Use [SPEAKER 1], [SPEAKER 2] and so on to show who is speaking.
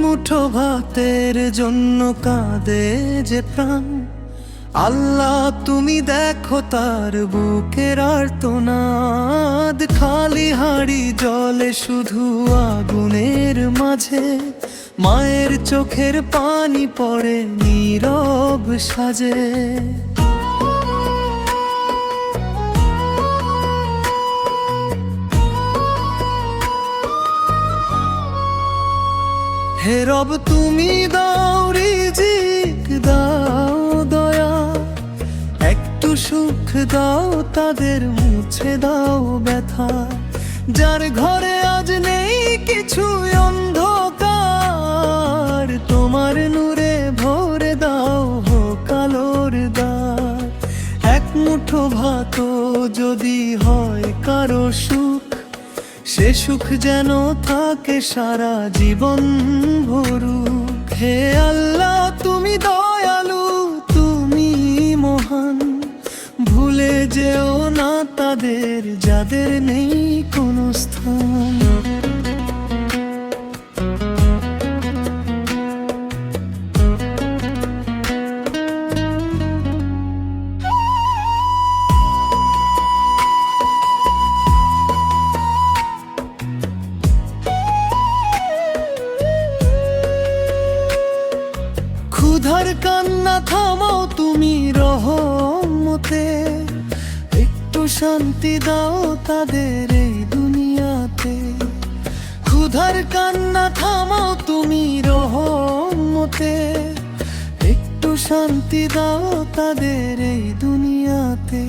[SPEAKER 1] মুঠো ভাতের জন্য কাঁদে যে প্রাণ, আল্লাহ তুমি দেখো তার বুকের আর্তনাদ। খালি হাঁড়ি জলে শুধু আগুনের মাঝে, মায়ের চোখের পানি পড়ে নীরব সাজে। হে রব তুমি দাও রিজিক, দাও দয়া, একটু সুখ দাও তাদের, মুছে দাও ব্যথা। যার ঘরে আজ নেই কিছু অন্ধকার, তোমার নূরে ভরে দাও হোক আলোর দ্বার। এক মুঠো ভাতও যদি হয় কারো সুখ, সে সুখ যেন থাকে সারা জীবন ভরুক। হে আল্লাহ তুমি দয়ালু, তুমি মহান, ভুলে যেও না তাদের যাদের নেই কোনো স্থান। ক্ষুধার কান্না থামাও তুমি রহমতে, একটু শান্তি দাও তাদের এই দুনিয়াতে। ক্ষুধার কান্না থামাও তুমি রহমতে, একটু শান্তি দাও তাদের এই দুনিয়াতে।